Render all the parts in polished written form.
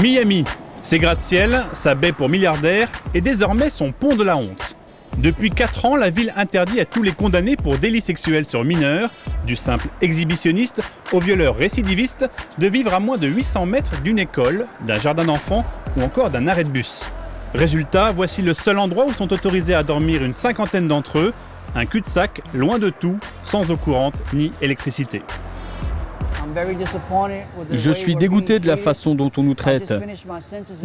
Miami, ses gratte-ciel, sa baie pour milliardaires et désormais son pont de la honte. Depuis 4 ans, la ville interdit à tous les condamnés pour délits sexuels sur mineurs, du simple exhibitionniste au violeur récidiviste, de vivre à moins de 800 mètres d'une école, d'un jardin d'enfants ou encore d'un arrêt de bus. Résultat, voici le seul endroit où sont autorisés à dormir une cinquantaine d'entre eux, un cul-de-sac loin de tout, sans eau courante ni électricité. Je suis dégoûté de la façon dont on nous traite.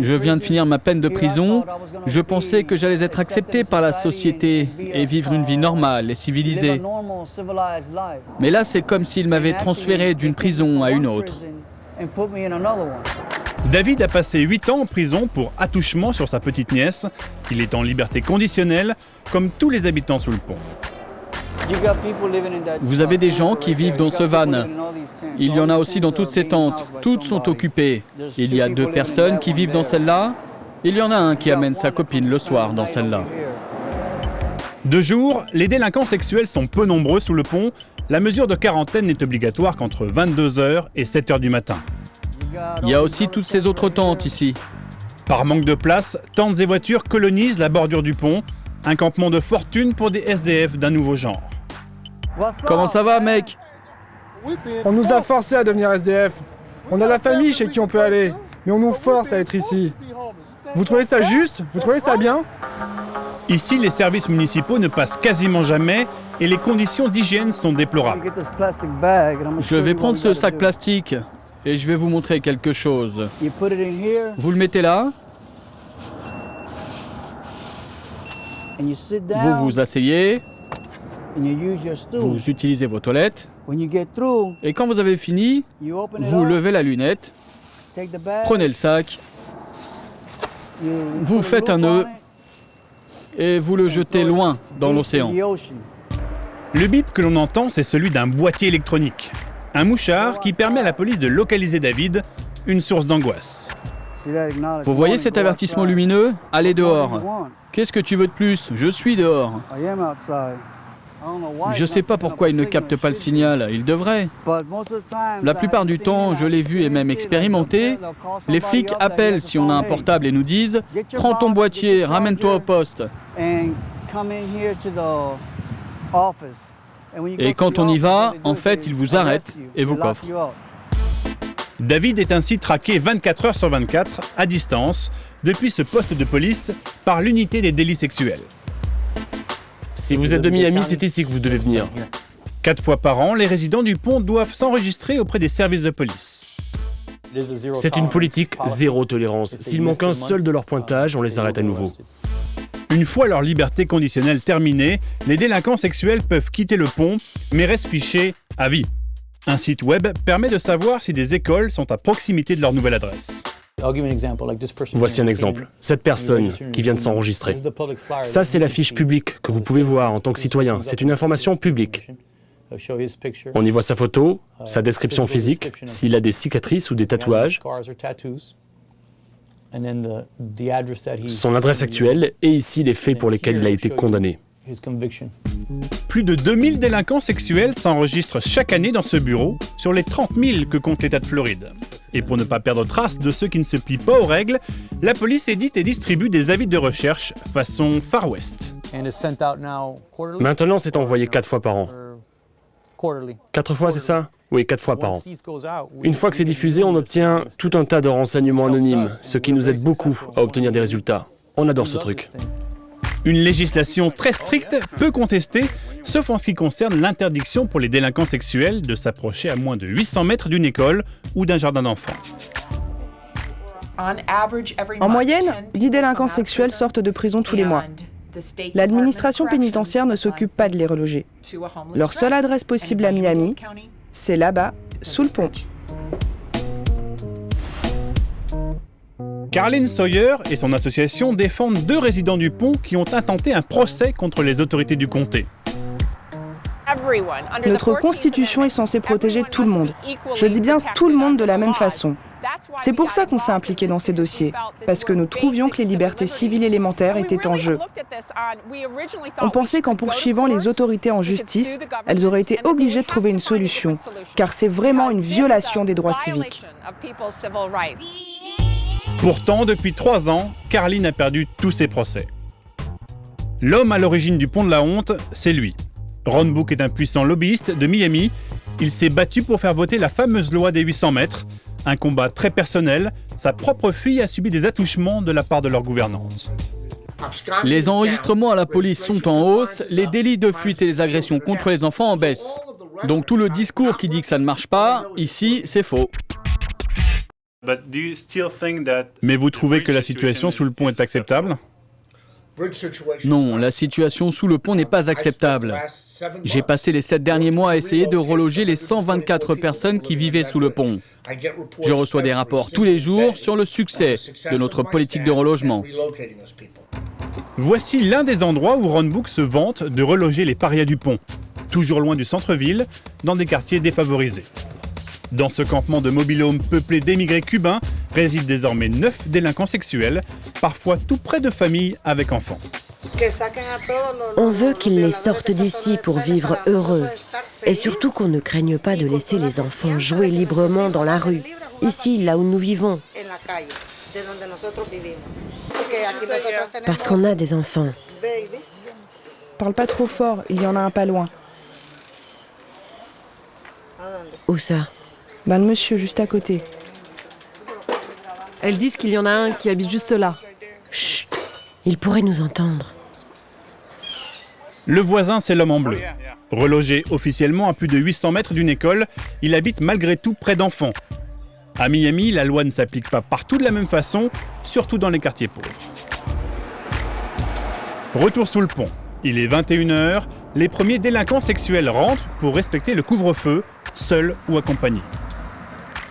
Je viens de finir ma peine de prison. Je pensais que j'allais être accepté par la société et vivre une vie normale et civilisée. Mais là, c'est comme s'ils m'avaient transféré d'une prison à une autre. David a passé 8 ans en prison pour attouchement sur sa petite nièce. Il est en liberté conditionnelle, comme tous les habitants sous le pont. Vous avez des gens qui vivent dans ce van. Il y en a aussi dans toutes ces tentes. Toutes sont occupées. Il y a 2 personnes qui vivent dans celle-là. Il y en a un qui amène sa copine le soir dans celle-là. De jour, les délinquants sexuels sont peu nombreux sous le pont. La mesure de quarantaine n'est obligatoire qu'entre 22h et 7h du matin. Il y a aussi toutes ces autres tentes ici. Par manque de place, tentes et voitures colonisent la bordure du pont. Un campement de fortune pour des SDF d'un nouveau genre. Comment ça va, mec? On nous a forcés à devenir SDF. On a la famille chez qui on peut aller, mais on nous force à être ici. Vous trouvez ça juste? Vous trouvez ça bien? Ici, les services municipaux ne passent quasiment jamais et les conditions d'hygiène sont déplorables. Je vais prendre ce sac plastique et je vais vous montrer quelque chose. Vous le mettez là. Vous vous asseyez. Vous utilisez vos toilettes. Et quand vous avez fini, vous levez la lunette, prenez le sac, vous faites un nœud et vous le jetez loin dans l'océan. Le bip que l'on entend, c'est celui d'un boîtier électronique. Un mouchard qui permet à la police de localiser David, une source d'angoisse. Vous voyez cet avertissement lumineux? Allez dehors. Qu'est-ce que tu veux de plus? Je suis dehors. Je ne sais pas pourquoi il ne capte pas le signal, il devrait. La plupart du temps, je l'ai vu et même expérimenté, les flics appellent si on a un portable et nous disent « Prends ton boîtier, ramène-toi au poste ». Et quand on y va, en fait, ils vous arrêtent et vous coffrent. David est ainsi traqué 24 heures sur 24, à distance, depuis ce poste de police, par l'unité des délits sexuels. Si vous êtes de Miami, c'est ici que vous devez venir. 4 fois par an, les résidents du pont doivent s'enregistrer auprès des services de police. C'est une politique zéro tolérance. S'il manque un seul de leur pointage, on les arrête à nouveau. Une fois leur liberté conditionnelle terminée, les délinquants sexuels peuvent quitter le pont, mais restent fichés à vie. Un site web permet de savoir si des écoles sont à proximité de leur nouvelle adresse. Voici un exemple. Cette personne qui vient de s'enregistrer. Ça, c'est la fiche publique que vous pouvez voir en tant que citoyen. C'est une information publique. On y voit sa photo, sa description physique, s'il a des cicatrices ou des tatouages, son adresse actuelle et ici les faits pour lesquels il a été condamné. Plus de 2000 délinquants sexuels s'enregistrent chaque année dans ce bureau, sur les 30 000 que compte l'État de Floride. Et pour ne pas perdre trace de ceux qui ne se plient pas aux règles, la police édite et distribue des avis de recherche façon Far West. Maintenant, c'est envoyé 4 fois par an. 4 fois, c'est ça? Oui, 4 fois par an. Une fois que c'est diffusé, on obtient tout un tas de renseignements anonymes, ce qui nous aide beaucoup à obtenir des résultats. On adore ce truc. Une législation très stricte, peu contestée, sauf en ce qui concerne l'interdiction pour les délinquants sexuels de s'approcher à moins de 800 mètres d'une école ou d'un jardin d'enfants. En moyenne, 10 délinquants sexuels sortent de prison tous les mois. L'administration pénitentiaire ne s'occupe pas de les reloger. Leur seule adresse possible à Miami, c'est là-bas, sous le pont. Carlene Sawyer et son association défendent 2 résidents du pont qui ont intenté un procès contre les autorités du comté. Notre constitution est censée protéger tout le monde. Je dis bien tout le monde de la même façon. C'est pour ça qu'on s'est impliqué dans ces dossiers, parce que nous trouvions que les libertés civiles élémentaires étaient en jeu. On pensait qu'en poursuivant les autorités en justice, elles auraient été obligées de trouver une solution, car c'est vraiment une violation des droits civiques. Pourtant, depuis 3 ans, Carlin a perdu tous ses procès. L'homme à l'origine du pont de la honte, c'est lui. Ron Book est un puissant lobbyiste de Miami. Il s'est battu pour faire voter la fameuse loi des 800 mètres. Un combat très personnel. Sa propre fille a subi des attouchements de la part de leur gouvernante. Les enregistrements à la police sont en hausse, les délits de fuite et les agressions contre les enfants en baisse. Donc tout le discours qui dit que ça ne marche pas, ici, c'est faux. Mais vous trouvez que la situation sous le pont est acceptable ? Non, la situation sous le pont n'est pas acceptable. J'ai passé les 7 derniers mois à essayer de reloger les 124 personnes qui vivaient sous le pont. Je reçois des rapports tous les jours sur le succès de notre politique de relogement. Voici l'un des endroits où Ron Book se vante de reloger les parias du pont, toujours loin du centre-ville, dans des quartiers défavorisés. Dans ce campement de mobil-home peuplé d'émigrés cubains, résident désormais 9 délinquants sexuels, parfois tout près de familles avec enfants. On veut qu'ils les sortent d'ici pour vivre heureux. Et surtout qu'on ne craigne pas de laisser les enfants jouer librement dans la rue, ici, là où nous vivons. Parce qu'on a des enfants. Parle pas trop fort, il y en a un pas loin. Où ça? Le monsieur, juste à côté. Elles disent qu'il y en a un qui habite juste là. Chut, il pourrait nous entendre. Le voisin, c'est l'homme en bleu. Relogé officiellement à plus de 800 mètres d'une école, il habite malgré tout près d'enfants. À Miami, la loi ne s'applique pas partout de la même façon, surtout dans les quartiers pauvres. Retour sous le pont. Il est 21h, les premiers délinquants sexuels rentrent pour respecter le couvre-feu, seuls ou accompagnés.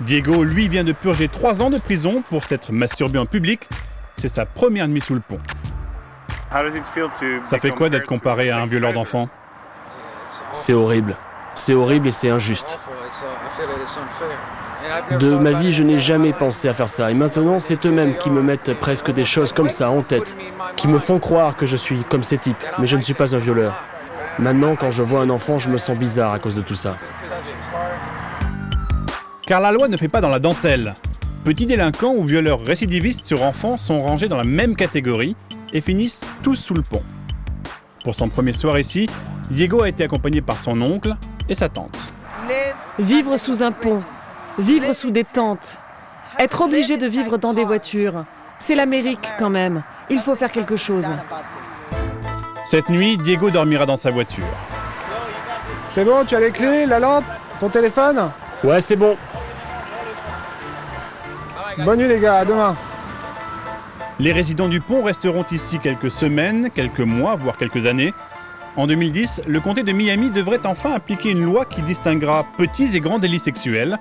Diego, lui, vient de purger 3 ans de prison pour s'être masturbé en public. C'est sa première nuit sous le pont. Ça fait quoi d'être comparé à un violeur d'enfants ? C'est horrible. C'est horrible et c'est injuste. De ma vie, je n'ai jamais pensé à faire ça. Et maintenant, c'est eux-mêmes qui me mettent presque des choses comme ça en tête, qui me font croire que je suis comme ces types, mais je ne suis pas un violeur. Maintenant, quand je vois un enfant, je me sens bizarre à cause de tout ça. Car la loi ne fait pas dans la dentelle. Petits délinquants ou violeurs récidivistes sur enfants sont rangés dans la même catégorie et finissent tous sous le pont. Pour son premier soir ici, Diego a été accompagné par son oncle et sa tante. Vivre sous un pont, vivre sous des tentes, être obligé de vivre dans des voitures, c'est l'Amérique quand même. Il faut faire quelque chose. Cette nuit, Diego dormira dans sa voiture. C'est bon, tu as les clés, la lampe, ton téléphone? Ouais, c'est bon. Bonne nuit les gars, à demain. Les résidents du pont resteront ici quelques semaines, quelques mois, voire quelques années. En 2010, le comté de Miami devrait enfin appliquer une loi qui distinguera petits et grands délits sexuels.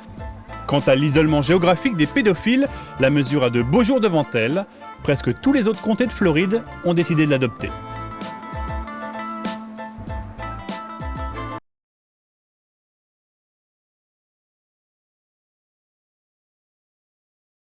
Quant à l'isolement géographique des pédophiles, la mesure a de beaux jours devant elle. Presque tous les autres comtés de Floride ont décidé de l'adopter.